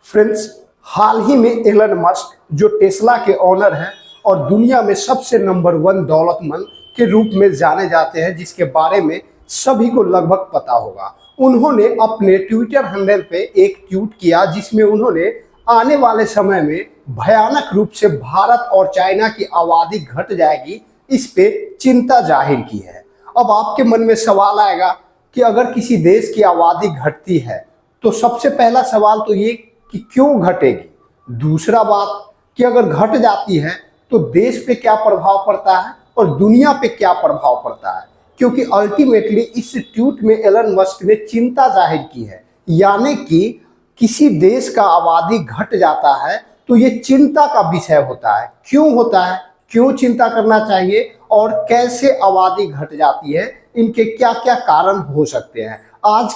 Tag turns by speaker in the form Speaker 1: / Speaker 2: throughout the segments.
Speaker 1: Friends, हाल ही में Elon Musk जो Tesla के ऑनर हैं और दुनिया में सबसे नंबर 1 दौलतमंद के रूप में जाने जाते हैं, जिसके बारे में सभी को लगभग पता होगा, उन्होंने अपने ट्विटर हैंडल पे एक ट्वीट किया जिसमें उन्होंने आने वाले समय में भयानक रूप से भारत और चाइना की आबादी घट जाएगी, इस पे चिंता जाहिर की है। अब आपके मन में सवाल आएगा कि अगर किसी देश की आबादी घटती है तो सबसे पहला सवाल तो ये कि क्यों घटेगी। दूसरा बात कि अगर घट जाती है तो देश पे क्या प्रभाव पड़ता है और दुनिया पे क्या प्रभाव पड़ता है, क्योंकि अल्टीमेटली इस ट्वीट में एलन मस्क ने चिंता जाहिर की है, यानी कि किसी देश का आबादी घट जाता है तो ये चिंता का विषय होता है। क्यों होता है, क्यों चिंता करना चाहिए और कैसे आबादी घट जाती है, इनके क्या क्या कारण हो सकते हैं, आज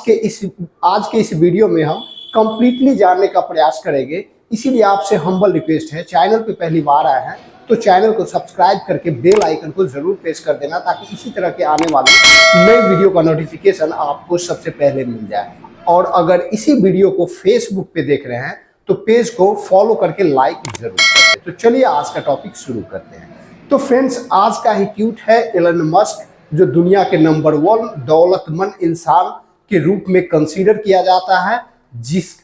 Speaker 1: के इस वीडियो में हम कंप्लीटली जानने का प्रयास करेंगे। इसीलिए आपसे हम्बल रिक्वेस्ट है, चैनल पे पहली बार आए हैं तो चैनल को सब्सक्राइब करके बेल आइकन को जरूर प्रेस कर देना, ताकि इसी तरह के आने वाले नए वीडियो का नोटिफिकेशन आपको सबसे पहले मिल जाए। और अगर इसी वीडियो को फेसबुक पे देख रहे हैं तो पेज को फॉलो करके लाइक जरूर कर दें। तो चलिए आज का टॉपिक शुरू करते हैं। तो फ्रेंड्स, आज का ही ट्वीट है एलन मस्क, जो दुनिया के नंबर 1 दौलतमंद इंसान के रूप में कंसीडर किया जाता है,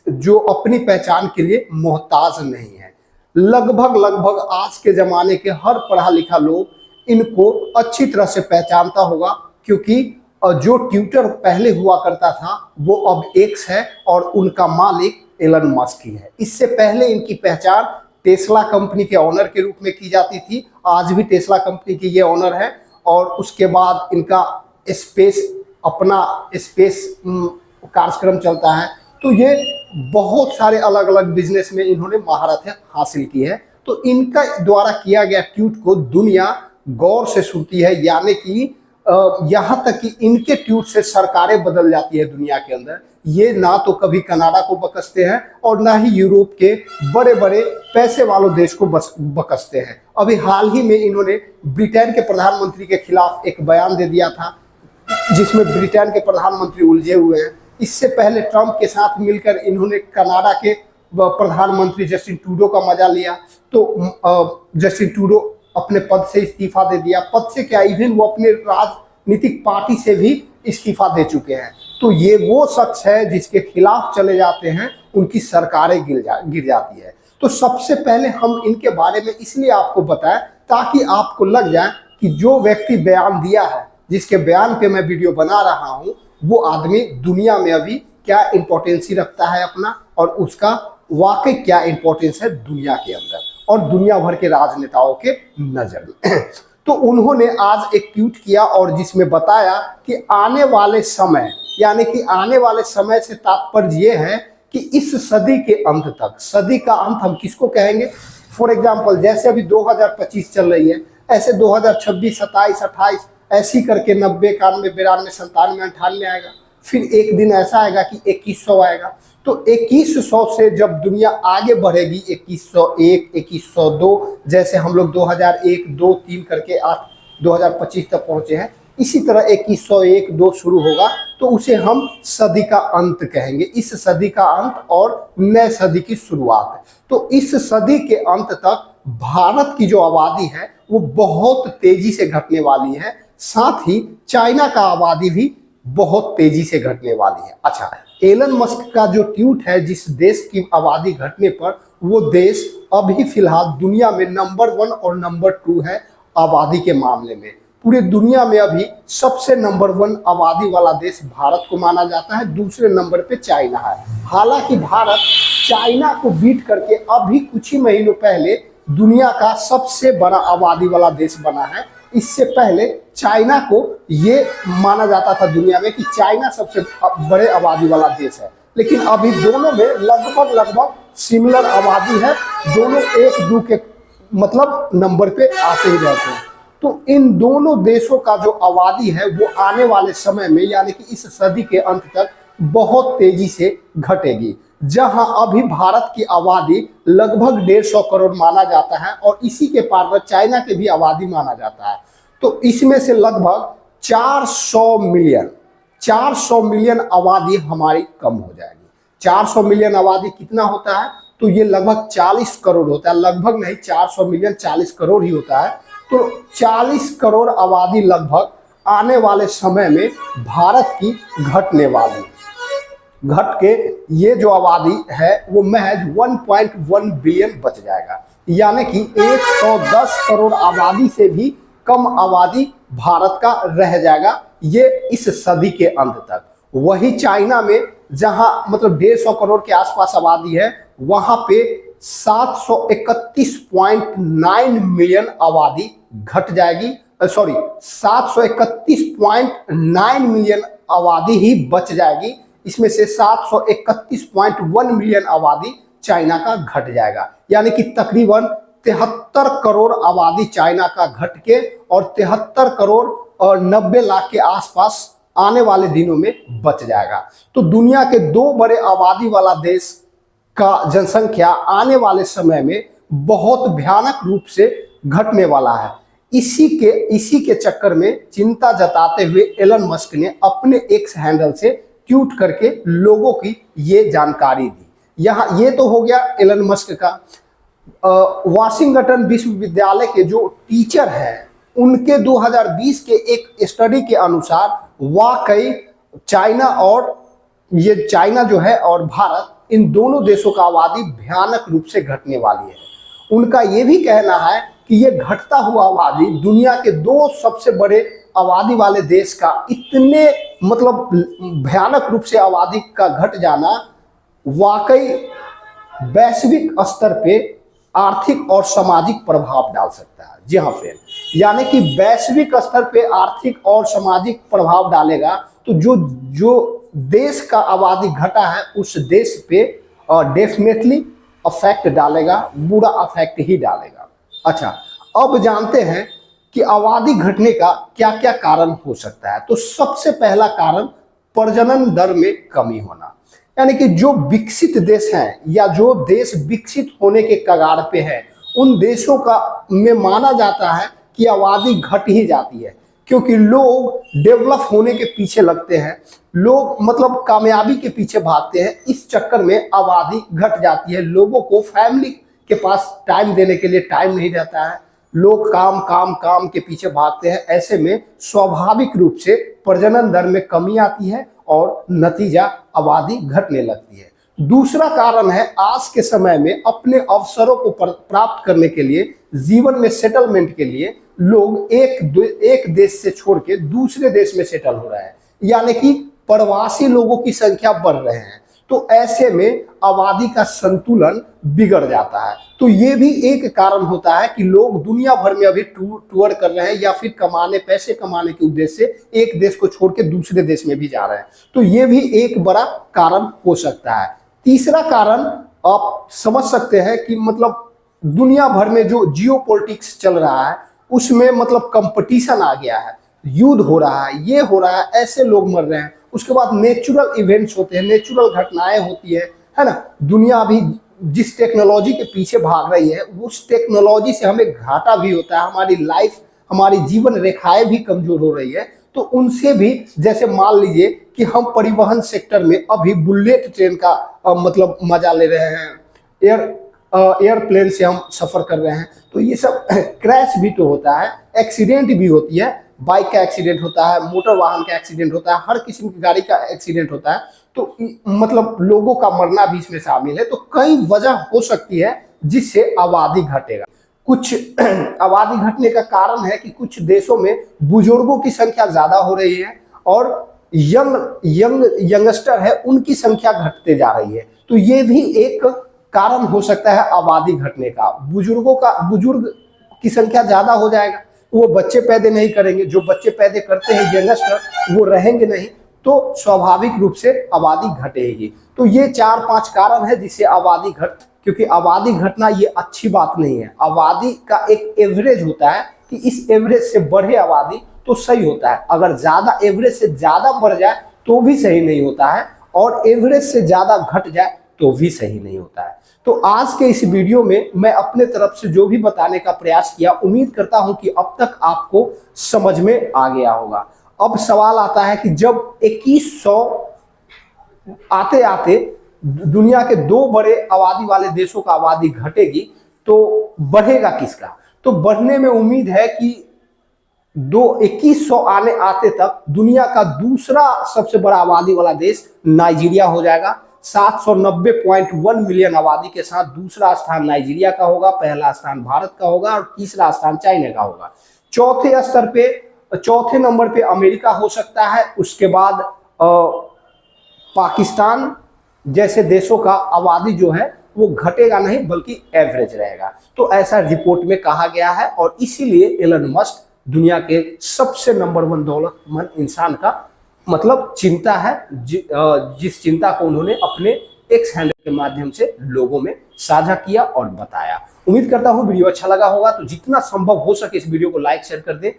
Speaker 1: जो अपनी पहचान के लिए मोहताज नहीं है। लगभग आज के जमाने के हर पढ़ा लिखा लोग इनको अच्छी तरह से पहचानता होगा, क्योंकि जो ट्विटर पहले हुआ करता था वो अब एक्स है और उनका मालिक एलन मस्क ही है। इससे पहले इनकी पहचान टेस्ला कंपनी के ऑनर के रूप में की जाती थी, आज भी टेस्ला कंपनी के ये ऑनर है। और उसके बाद इनका अपना स्पेस कार्यक्रम चलता है। तो ये बहुत सारे अलग अलग बिजनेस में इन्होंने महारत हासिल की है। तो इनका द्वारा किया गया ट्वीट को दुनिया गौर से सुनती है, यानी कि यहाँ तक कि इनके ट्वीट से सरकारें बदल जाती है दुनिया के अंदर। ये ना तो कभी कनाडा को बकसते हैं और ना ही यूरोप के बड़े बड़े पैसे वालों देश को बकसते हैं। अभी हाल ही में इन्होंने ब्रिटेन के प्रधानमंत्री के खिलाफ एक बयान दे दिया था, जिसमें ब्रिटेन के प्रधानमंत्री उलझे हुए हैं। इससे पहले ट्रंप के साथ मिलकर इन्होंने कनाडा के प्रधानमंत्री जस्टिन ट्रूडो का मजा लिया, तो जस्टिन ट्रूडो अपने पद से इस्तीफा दे दिया। पद से क्या, इवन वो अपने राजनीतिक पार्टी से भी इस्तीफा दे चुके हैं। तो ये वो शख्स है जिसके खिलाफ चले जाते हैं, उनकी सरकारें गिर जाती है। तो सबसे पहले हम इनके बारे में इसलिए आपको बताएं ताकि आपको लग जाए कि जो व्यक्ति बयान दिया है, जिसके बयान पे मैं वीडियो बना रहा हूँ, वो आदमी दुनिया में अभी क्या इंपॉर्टेंसी रखता है अपना, और उसका वाकई क्या इंपॉर्टेंस है दुनिया के अंदर और दुनिया भर के राजनेताओं के नजर में। तो उन्होंने आज एक ट्वीट किया और जिसमें बताया कि आने वाले समय, यानी कि आने वाले समय से तात्पर्य ये है कि इस सदी के अंत तक, सदी का अंत हम किसको कहेंगे, फॉर एग्जाम्पल जैसे अभी 2025 चल रही है, ऐसे 2026, 27, 28 ऐसी करके 90, 91, 92, 97, 98 आएगा। फिर एक दिन ऐसा आएगा कि 2100 आएगा। तो 2100 से जब दुनिया आगे बढ़ेगी, 2101, 2102, जैसे हम लोग 2001, 2, 3 करके 2025 तक पहुंचे हैं, इसी तरह 2101, 2 शुरू होगा तो उसे हम सदी का अंत कहेंगे। इस सदी का अंत और नए सदी की शुरुआत है। तो इस सदी के अंत तक भारत की जो आबादी है वो बहुत तेजी से घटने वाली है, साथ ही चाइना का आबादी भी बहुत तेजी से घटने वाली है। अच्छा, एलन मस्क का जो ट्वीट है, जिस देश की आबादी घटने पर, वो देश अभी फिलहाल दुनिया में नंबर 1 और नंबर 2 है आबादी के मामले में। पूरी दुनिया में अभी सबसे नंबर 1 आबादी वाला देश भारत को माना जाता है, दूसरे नंबर पे चाइना है। हालांकि भारत चाइना को बीट करके अभी कुछ ही महीनों पहले दुनिया का सबसे बड़ा आबादी वाला देश बना है। इससे पहले चाइना को ये माना जाता था दुनिया में कि चाइना सबसे बड़े आबादी वाला देश है, लेकिन अभी दोनों में लगभग सिमिलर आबादी है। दोनों एक दो के मतलब नंबर पे आते ही रहते हैं। तो इन दोनों देशों का जो आबादी है वो आने वाले समय में, यानी कि इस सदी के अंत तक बहुत तेजी से घटेगी। जहां अभी भारत की आबादी लगभग 150 करोड़ माना जाता है और इसी के पार में चाइना की भी आबादी माना जाता है, तो इसमें से लगभग 400 मिलियन आबादी हमारी कम हो जाएगी। 400 मिलियन आबादी कितना होता है, तो ये लगभग 40 करोड़ होता है। लगभग नहीं, 400 मिलियन 40 करोड़ ही होता है। तो 40 करोड़ आबादी लगभग आने वाले समय में भारत की घटने वाली, घट के ये जो आबादी है वो महज 1.1 बिलियन बच जाएगा। यानी कि 110 करोड़ आबादी से भी कम आबादी भारत का रह जाएगा ये इस सदी के अंत तक। वही चाइना में जहां मतलब 150 करोड़ के आसपास आबादी है, वहां पे 731.9 मिलियन आबादी घट जाएगी। सॉरी, 731.9 मिलियन आबादी ही बच जाएगी। इसमें से 731.1 मिलियन आबादी चाइना का घट जाएगा। यानी कि तकरीबन 73 करोड़ आबादी चाइना का घट के और 73 करोड़ और 90 लाख के आसपास आने वाले दिनों में बच जाएगा। तो दुनिया के दो बड़े आबादी वाला देश का जनसंख्या आने वाले समय में बहुत भयानक रूप से घटने वाला है। इसी के चक्कर में चिंता जताते हुए एलन मस्क ने अपने एक्स हैंडल से ट्वीट करके लोगों की ये जानकारी दी। यहाँ ये तो हो गया एलन मस्क का। वाशिंगटन विश्वविद्यालय के जो टीचर हैं उनके 2020 के एक स्टडी के अनुसार वाकई चाइना जो है और भारत, इन दोनों देशों का आबादी भयानक रूप से घटने वाली है। उनका ये भी कहना है कि ये घटता हुआ आबादी दुनिया के दो सबसे बड़े आबादी वाले देश का इतने मतलब भयानक रूप से आबादी का घट जाना वाकई वैश्विक स्तर पे आर्थिक और सामाजिक प्रभाव डाल सकता है। जी हाँ फ्रेंड, यानी कि वैश्विक स्तर पे आर्थिक और सामाजिक प्रभाव डालेगा। तो जो देश का आबादी घटा है उस देश पे डेफिनेटली अफेक्ट डालेगा, बुरा अफेक्ट ही डालेगा। अच्छा, अब जानते हैं कि आबादी घटने का क्या क्या कारण हो सकता है। तो सबसे पहला कारण प्रजनन दर में कमी होना। यानी कि जो विकसित देश हैं या जो देश विकसित होने के कगार पे है, उन देशों का में माना जाता है कि आबादी घट ही जाती है, क्योंकि लोग डेवलप होने के पीछे लगते हैं, लोग मतलब कामयाबी के पीछे भागते हैं। इस चक्कर में आबादी घट जाती है। लोगों को फैमिली के पास टाइम देने के लिए टाइम नहीं रहता है, लोग काम काम काम के पीछे भागते हैं। ऐसे में स्वाभाविक रूप से प्रजनन दर में कमी आती है और नतीजा आबादी घटने लगती है। दूसरा कारण है आज के समय में अपने अवसरों को प्राप्त करने के लिए, जीवन में सेटलमेंट के लिए लोग एक देश से छोड़ के दूसरे देश में सेटल हो रहे हैं, यानी कि प्रवासी लोगों की संख्या बढ़ रहे हैं। तो ऐसे में आबादी का संतुलन बिगड़ जाता है। तो ये भी एक कारण होता है कि लोग दुनिया भर में अभी टूर कर रहे हैं या फिर पैसे कमाने के उद्देश्य से एक देश को छोड़ के दूसरे देश में भी जा रहे हैं। तो ये भी एक बड़ा कारण हो सकता है। तीसरा कारण आप समझ सकते हैं कि मतलब दुनिया भर में जो जियोपॉलिटिक्स चल रहा है उसमें मतलब कंपटीशन आ गया है, युद्ध हो रहा है, ये हो रहा है, ऐसे लोग मर रहे हैं। उसके बाद नेचुरल इवेंट्स होते हैं, नेचुरल घटनाएं होती है ना। दुनिया अभी जिस टेक्नोलॉजी के पीछे भाग रही है उस टेक्नोलॉजी से हमें घाटा भी होता है, हमारी लाइफ, हमारी जीवन रेखाएं भी कमजोर हो रही है। तो उनसे भी, जैसे मान लीजिए कि हम परिवहन सेक्टर में अभी बुलेट ट्रेन का मतलब मजा ले रहे हैं, एयरप्लेन से हम सफर कर रहे हैं, तो ये सब क्रैश भी तो होता है, एक्सीडेंट भी होती है, बाइक का एक्सीडेंट होता है, मोटर वाहन का एक्सीडेंट होता है, हर किस्म की गाड़ी का एक्सीडेंट होता है। तो मतलब लोगों का मरना भी इसमें शामिल है। तो कई वजह हो सकती है जिससे आबादी घटेगा। कुछ आबादी घटने का कारण है कि कुछ देशों में बुजुर्गों की संख्या ज्यादा हो रही है और यंगस्टर है उनकी संख्या घटते जा रही है। तो ये भी एक कारण हो सकता है आबादी घटने का। बुजुर्ग की संख्या ज्यादा हो जाएगा, वो बच्चे पैदा नहीं करेंगे, जो बच्चे पैदा करते हैं यंगस्टर वो रहेंगे नहीं, तो स्वाभाविक रूप से आबादी घटेगी। तो ये 4-5 कारण है जिससे आबादी क्योंकि आबादी घटना ये अच्छी बात नहीं है। आबादी का एक एवरेज होता है कि इस एवरेज से बढ़े आबादी तो सही होता है, अगर ज्यादा एवरेज से ज्यादा बढ़ जाए तो भी सही नहीं होता है, और एवरेज से ज्यादा घट जाए तो भी सही नहीं होता है। तो आज के इस वीडियो में मैं अपने तरफ से जो भी बताने का प्रयास किया, उम्मीद करता हूं कि अब तक आपको समझ में आ गया होगा। अब सवाल आता है कि जब 2100 आते आते दुनिया के दो बड़े आबादी वाले देशों का आबादी घटेगी तो बढ़ेगा किसका? तो बढ़ने में उम्मीद है कि 2100 आते तक दुनिया का दूसरा सबसे बड़ा आबादी वाला देश नाइजीरिया हो जाएगा। 790.1 मिलियन आबादी के साथ दूसरा स्थान नाइजीरिया का होगा, पहला स्थान भारत का होगा और तीसरा स्थान चाइना का होगा। चौथे नंबर पे अमेरिका हो सकता है, उसके बाद पाकिस्तान जैसे देशों का आबादी जो है वो घटेगा नहीं बल्कि एवरेज रहेगा। तो ऐसा रिपोर्ट में कहा गया है और इसीलिए एलन मस्क दुनिया के सबसे नंबर 1 दौलतमंद इंसान का मतलब चिंता है, जिस चिंता को उन्होंने अपने एक्स हैंडल के माध्यम से लोगों में साझा किया और बताया। उम्मीद करता हूं वीडियो अच्छा लगा होगा, तो जितना संभव हो सके इस वीडियो को लाइक शेयर कर दें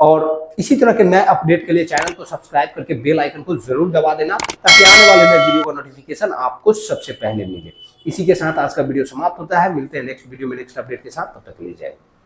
Speaker 1: और इसी तरह के नए अपडेट के लिए चैनल को सब्सक्राइब करके बेल आइकन को जरूर दबा देना ताकि आने वाले नए वीडियो का नोटिफिकेशन आपको सबसे पहले मिले। इसी के साथ आज का वीडियो समाप्त होता है। मिलते हैं नेक्स्ट वीडियो में नेक्स्ट अपडेट के साथ, तब तक के लिए जय।